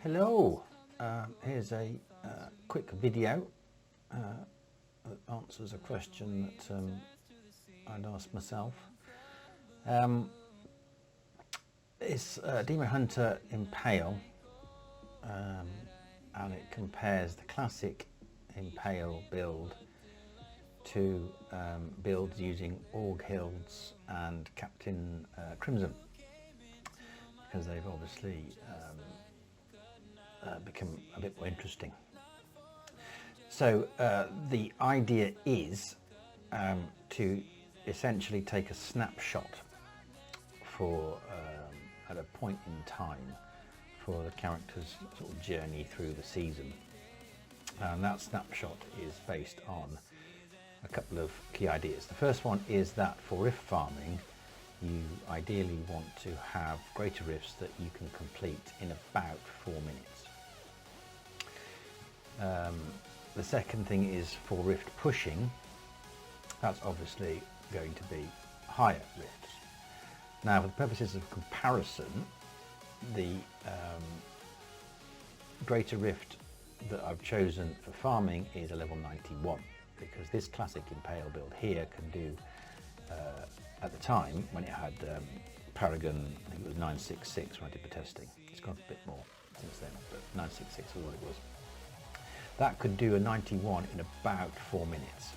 Hello, here's a quick video that answers a question that I'd asked myself. It's Demon Hunter Impale, and it compares the classic Impale build to builds using Aughilds and Captain Crimson, because they've obviously become a bit more interesting. So the idea is to essentially take a snapshot for at a point in time for the character's sort of journey through the season, and that snapshot is based on a couple of key ideas. The first one is that for rift farming, you ideally want to have greater rifts that you can complete in about 4 minutes. The second thing is for rift pushing, that's obviously going to be higher rifts. Now, for the purposes of comparison, the greater rift that I've chosen for farming is a level 91, because this classic Impale build here can do, at the time when it had Paragon, I think it was 966 when I did the testing. It's gone a bit more since then, but 966 is what it was. That could do a 91 in about 4 minutes.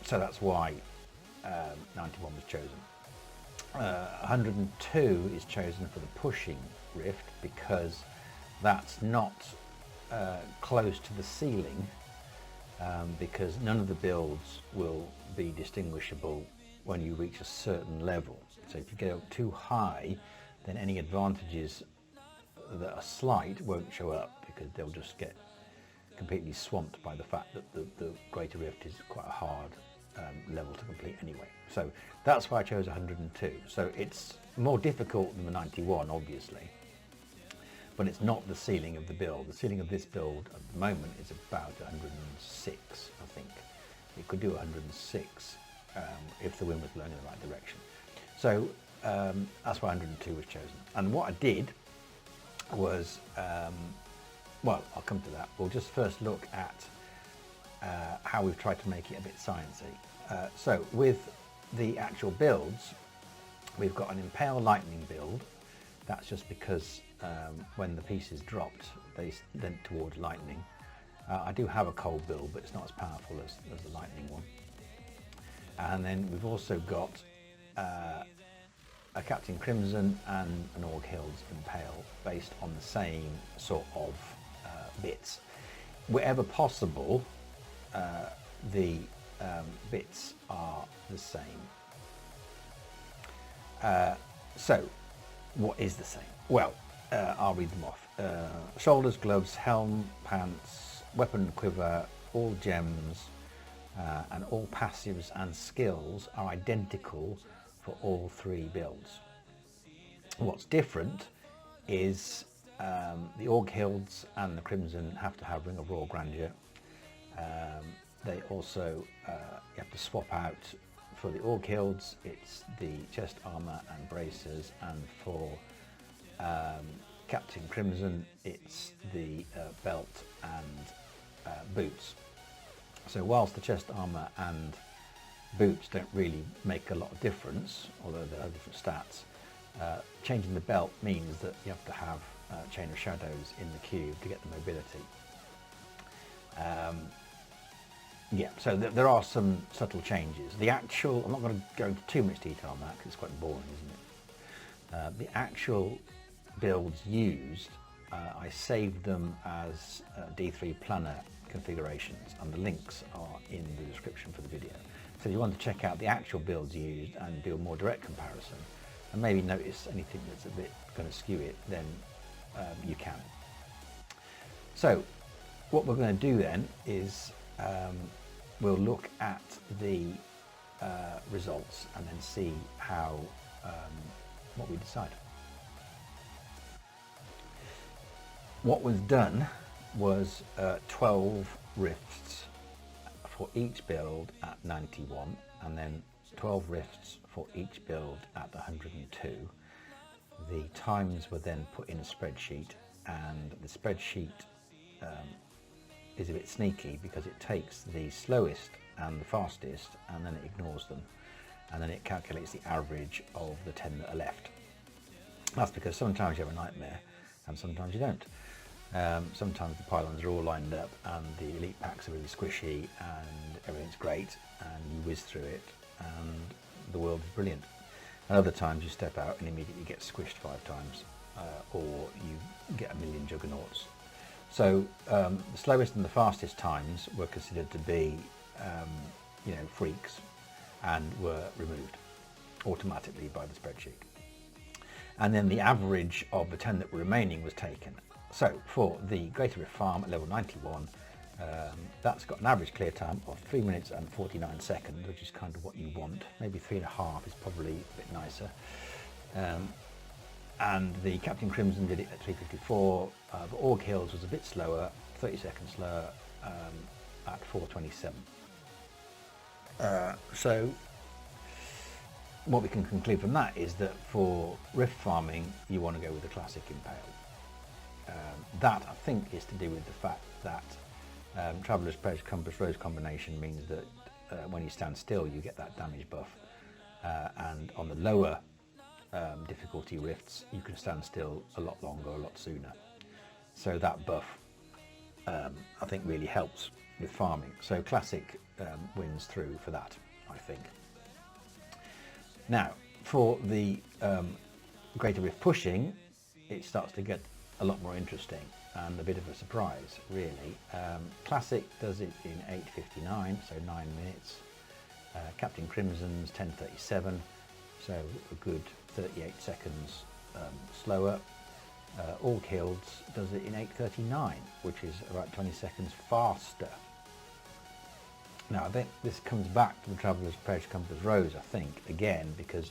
So that's why 91 was chosen. 102 is chosen for the pushing rift, because that's not close to the ceiling, because none of the builds will be distinguishable when you reach a certain level. So if you go too high, then any advantages that are slight won't show up, because they'll just get completely swamped by the fact that the greater rift is quite a hard level to complete anyway. So that's why I chose 102. So it's more difficult than the 91, obviously, but it's not the ceiling of the build. The ceiling of this build at the moment is about 106, I think. It could do 106 if the wind was blowing in the right direction. So that's why 102 was chosen. And what I did was, well, I'll come to that. We'll just first look at how we've tried to make it a bit sciencey. So with the actual builds, we've got an Impale Lightning build. That's just because when the pieces dropped, they went towards lightning. I do have a cold build, but it's not as powerful as the lightning one. And then we've also got a Captain Crimson and an Aughilds Impale based on the same sort of bits. Wherever possible, the bits are the same. So what is the same? Well, I'll read them off. Shoulders, gloves, helm, pants, weapon, quiver, all gems, and all passives and skills are identical for all three builds. What's different is the Aughilds and the Crimson have to have Ring of Royal Grandeur. They also, you have to swap out for the Aughilds, it's the chest armour and bracers, and for Captain Crimson, it's the belt and boots. So whilst the chest armour and boots don't really make a lot of difference, although there are different stats, changing the belt means that you have to have Chain of Shadows in the cube to get the mobility. Yeah, so there are some subtle changes. The actual, I'm not going to go into too much detail on that because it's quite boring, isn't it? The actual builds used, I saved them as D3 planner configurations, and the links are in the description for the video. So if you want to check out the actual builds used and do a more direct comparison, and maybe notice anything that's a bit going to skew it, then you can. So what we're going to do then is we'll look at the results and then see how what we decide. What was done was 12 rifts for each build at 91, and then 12 rifts for each build at 102. the times were then put in a spreadsheet, and the spreadsheet is a bit sneaky because it takes the slowest and the fastest and then it ignores them, and then it calculates the average of the 10 that are left. That's because sometimes you have a nightmare and sometimes you don't. Sometimes the pylons are all lined up and the elite packs are really squishy and everything's great and you whiz through it and the world is brilliant. And other times you step out and immediately get squished 5 times, or you get a million juggernauts. So the slowest and the fastest times were considered to be freaks, and were removed automatically by the spreadsheet. And then the average of the 10 that were remaining was taken. So for the Greater Rift farm at level 91, that's got an average clear time of 3 minutes and 49 seconds, which is kind of what you want. Maybe 3.5 is probably a bit nicer. And the Captain Crimson did it at 3:54. The Aughilds was a bit slower, 30 seconds slower, at 4:27. So what we can conclude from that is that for Rift farming, you want to go with the classic Impale. That, I think, is to do with the fact that Traveller's Pledge Compass Rose combination means that when you stand still, you get that damage buff. And on the lower difficulty rifts, you can stand still a lot longer, a lot sooner. So that buff, I think, really helps with farming. So classic wins through for that, I think. Now, for the Greater Rift pushing, it starts to get a lot more interesting and a bit of a surprise, really. Classic does it in 8:59, so 9 minutes. Captain Crimson's 10:37, so a good 38 seconds slower. Aughilds does it in 8:39, which is about 20 seconds faster. Now, I think this comes back to the Traveller's Pledge Compass Rose, I think, again, because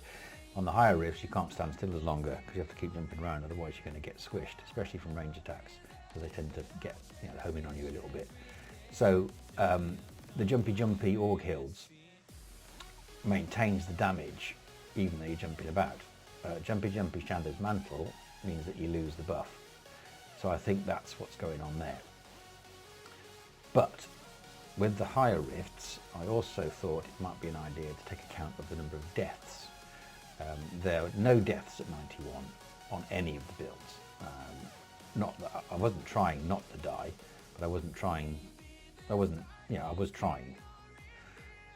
on the higher rifts you can't stand still as longer because you have to keep jumping around, otherwise you're going to get squished, especially from range attacks, because they tend to get home in on you a little bit. So the jumpy Aughilds maintains the damage even though you're jumping about. Jumpy Shadow's Mantle means that you lose the buff. So I think that's what's going on there. But with the higher rifts, I also thought it might be an idea to take account of the number of deaths. There are no deaths at 91 on any of the builds. Not that I wasn't trying not to die, but I was trying.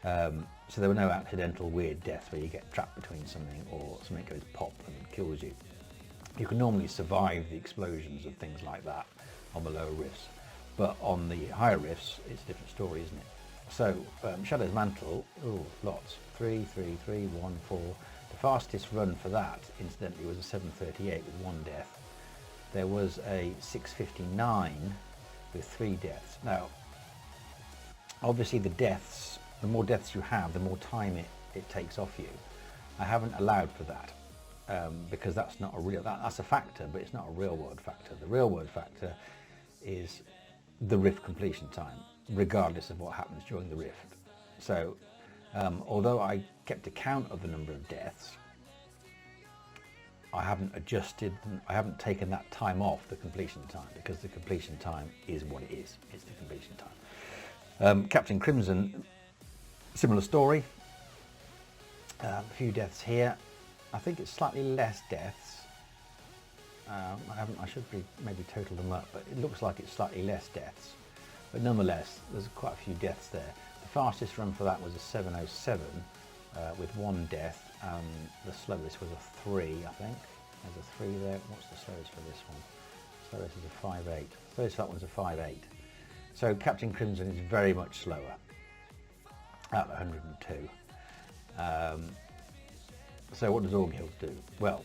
So there were no accidental weird deaths where you get trapped between something or something goes pop and kills you. You can normally survive the explosions and things like that on the lower rifts, but on the higher rifts it's a different story, isn't it? So Shadow's Mantle, lots, 3, 3, 3, 1, 4. The fastest run for that, incidentally, was a 7:38 with 1 death. There was a 6:59 with 3 deaths. Now, obviously the more deaths you have, the more time it takes off you. I haven't allowed for that because that's not a real, that's a factor, but it's not a real world factor. The real world factor is the rift completion time, regardless of what happens during the rift. So although I kept account of the number of deaths, I haven't adjusted, I haven't taken that time off the completion time, because the completion time is what it is. It's the completion time. Captain Crimson, similar story. A few deaths here. I think it's slightly less deaths. I should be maybe total them up, but it looks like it's slightly less deaths. But nonetheless, there's quite a few deaths there. The fastest run for that was a 7:07 with 1 death. The slowest was a 3, I think. There's a 3 there. What's the slowest for this one? Slowest is a 5:8. Slowest for that one's a 5:8. So Captain Crimson is very much slower at 102. So what does Aughilds do? Well,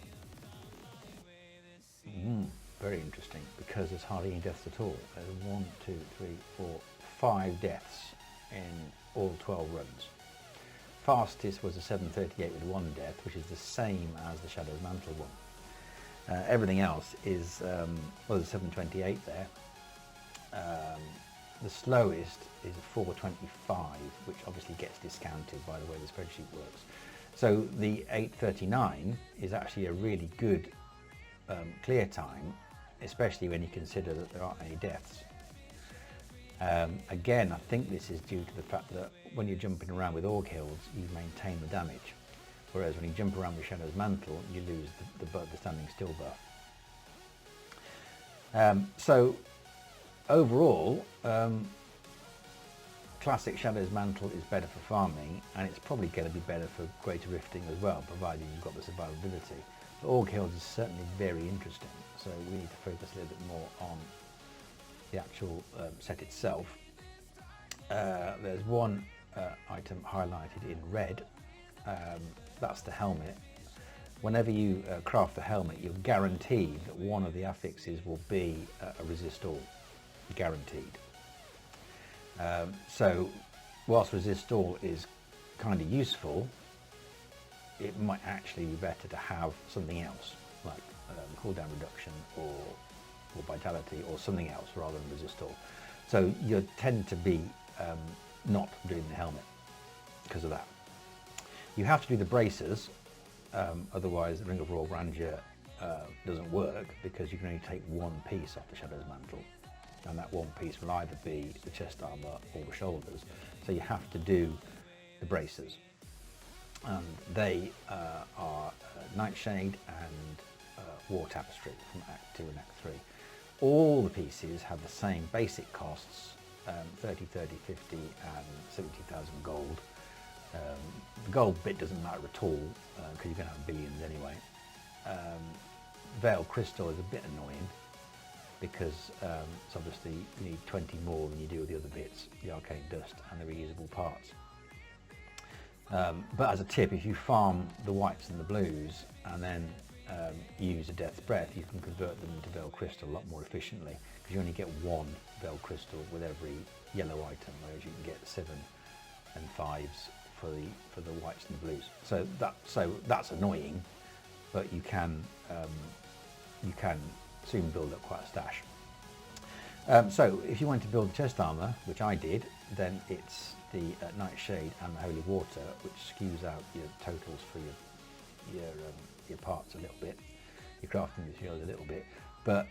very interesting, because there's hardly any deaths at all. There's 1, 2, 3, 4, 5 deaths in all 12 runs. Fastest was a 7:38 with 1 death, which is the same as the Shadow's Mantle one. Everything else is, there's a 7:28 there. The slowest is a 4:25, which obviously gets discounted by the way the spreadsheet works. So the 8:39 is actually a really good clear time, especially when you consider that there aren't any deaths. Again, I think this is due to the fact that when you're jumping around with Aughilds, you maintain the damage, whereas when you jump around with Shadow's Mantle, you lose the standing still buff. So overall, classic Shadow's Mantle is better for farming, and it's probably going to be better for greater rifting as well, provided you've got the survivability. But Aughilds is certainly very interesting, so we need to focus a little bit more on the actual set itself. There's one item highlighted in red, that's the helmet. Whenever you craft the helmet, you're guaranteed that one of the affixes will be a resist all, guaranteed. So whilst resist all is kind of useful, it might actually be better to have something else, like cooldown reduction or vitality or something else rather than resist all. So you tend to be not doing the helmet because of that. You have to do the braces, otherwise the Ring of Royal Grandeur doesn't work, because you can only take one piece off the Shadow's Mantle, and that one piece will either be the chest armour or the shoulders. So you have to do the braces, and they are Nightshade and War Tapestry from Act 2 and Act 3. All the pieces have the same basic costs, 30, 50 and 70,000 gold. The gold bit doesn't matter at all, because you're going to have billions anyway. Veil Crystal is a bit annoying, because it's obviously you need 20 more than you do with the other bits, the Arcane Dust and the reusable parts. But as a tip, if you farm the whites and the blues and then use a Death's Breath, you can convert them into Veil Crystal a lot more efficiently, because you only get one Veil Crystal with every yellow item, whereas you can get 7 and 5s for the whites and the blues. So that's annoying, but you can soon build up quite a stash. So if you want to build the chest armour, which I did, then it's the Nightshade and the Holy Water, which skews out your totals for your parts a little bit, your crafting materials a little bit. But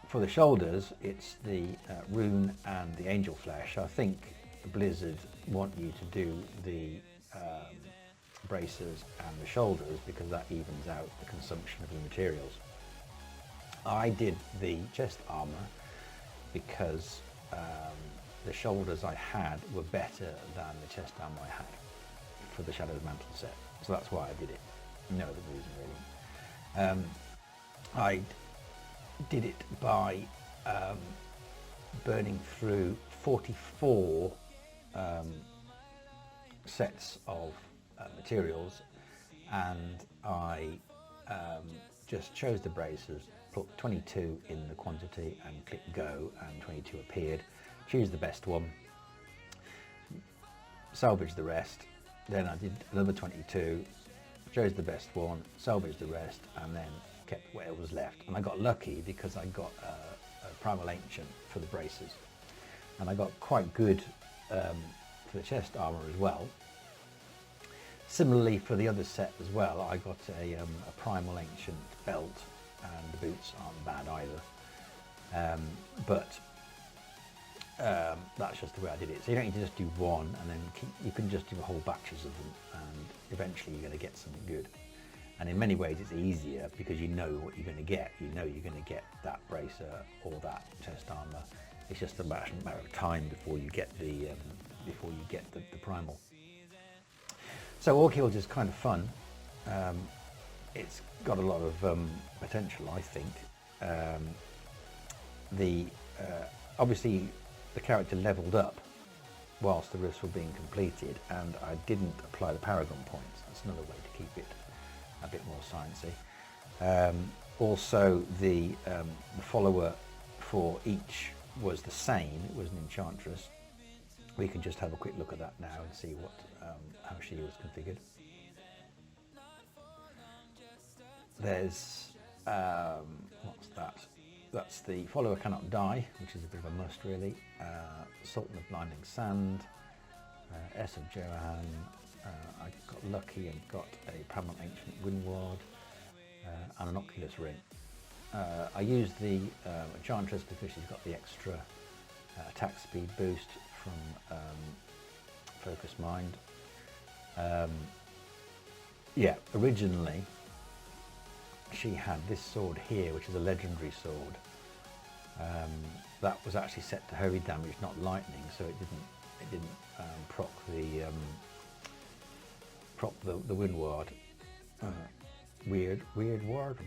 for the shoulders, it's the Rune and the Angel Flesh. I think Blizzard want you to do the bracers and the shoulders, because that evens out the consumption of the materials. I did the chest armour because the shoulders I had were better than the chest armour I had for the Shadow's Mantle set, so that's why I did it. No other reason really. I did it by burning through 44 sets of materials, and I just chose the bracers, put 22 in the quantity and click go, and 22 appeared. Choose the best one, salvage the rest, then I did another 22, chose the best one, salvaged the rest, and then kept whatever was left. And I got lucky because I got a Primal Ancient for the braces, and I got quite good for the chest armour as well. Similarly for the other set as well, I got a Primal Ancient belt, and the boots aren't bad either. But that's just the way I did it. So you don't need to just do one and then you can just do whole batches of them, and eventually you're going to get something good. And in many ways it's easier because you know what you're going to get. You know you're going to get that bracer or that chest armour. It's just a matter of time before you get the primal. So Aughilds is kind of fun. It's got a lot of potential, I think. Obviously the character leveled up whilst the rifts were being completed, and I didn't apply the Paragon points. That's another way to keep it a bit more sciencey. Also the follower for each was the same. It was an Enchantress. We can just have a quick look at that now and see how she was configured. There's what's that? That's the Follower Cannot Die, which is a bit of a must really. Sultan of Blinding Sand, S of Johan. I got lucky and got a Primal Ancient Windward. and an Oculus ring. I used the Enchantress because she's got the extra attack speed boost from Focus Mind. Yeah, originally she had this sword here, which is a legendary sword. That was actually set to heavy damage, not lightning, so it didn't proc the wind ward. Weird ward.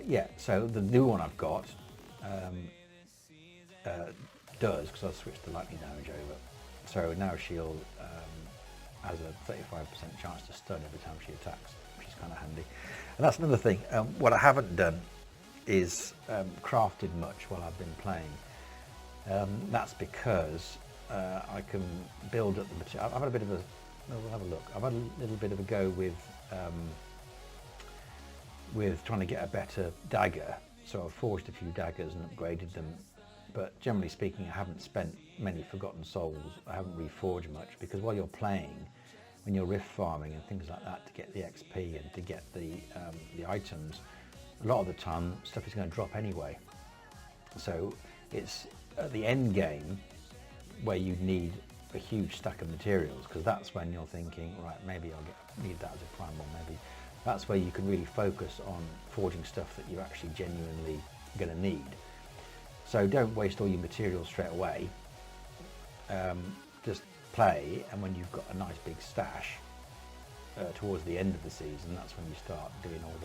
Yeah, so the new one I've got does, because I've switched the lightning damage over. So now she'll has a 35% chance to stun every time she attacks, which is kind of handy. And that's another thing. What I haven't done is crafted much while I've been playing. That's because I can build up the material. I've had a bit of a, we'll have a look. I've had a little bit of a go with trying to get a better dagger. So I've forged a few daggers and upgraded them. But generally speaking, I haven't spent many Forgotten Souls. I haven't reforged much, because while you're playing, when you're rift farming and things like that, to get the XP and to get the items, a lot of the time stuff is going to drop anyway. So it's at the end game where you need a huge stack of materials, because that's when you're thinking, right, maybe I'll need that as a primal. Maybe that's where you can really focus on forging stuff that you're actually genuinely going to need. So don't waste all your materials straight away. Just play, and when you've got a nice big stash towards the end of the season, that's when you start doing all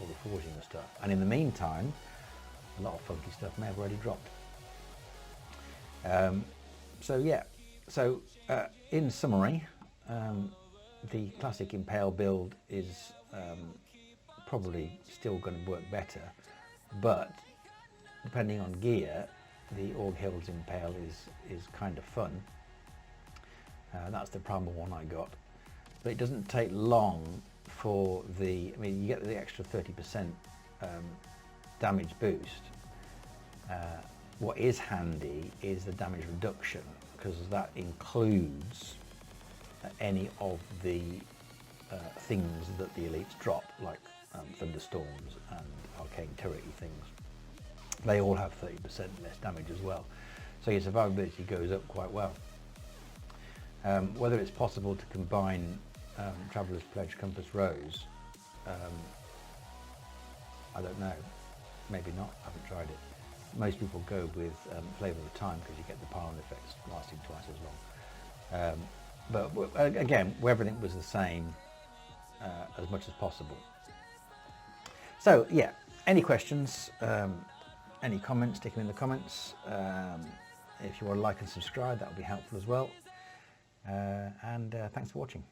the forging and stuff. And in the meantime, a lot of funky stuff may have already dropped. So yeah, so in summary, the classic Impale build is probably still going to work better, but depending on gear, the Aughilds Impale is kind of fun. That's the primal one I got, but it doesn't take long for the, I mean, you get the extra 30% damage boost. What is handy is the damage reduction, because that includes any of the things that the elites drop, like thunderstorms and arcane turret-y things. They all have 30% less damage as well, so your survivability goes up quite well. Whether it's possible to combine Traveller's Pledge, Compass Rose, I don't know, maybe not, I haven't tried it. Most people go with Flavour of Time, because you get the pollen effects lasting twice as long. But again, everything was the same as much as possible. So yeah, any questions, any comments, stick them in the comments. If you want to like and subscribe, that would be helpful as well. And thanks for watching.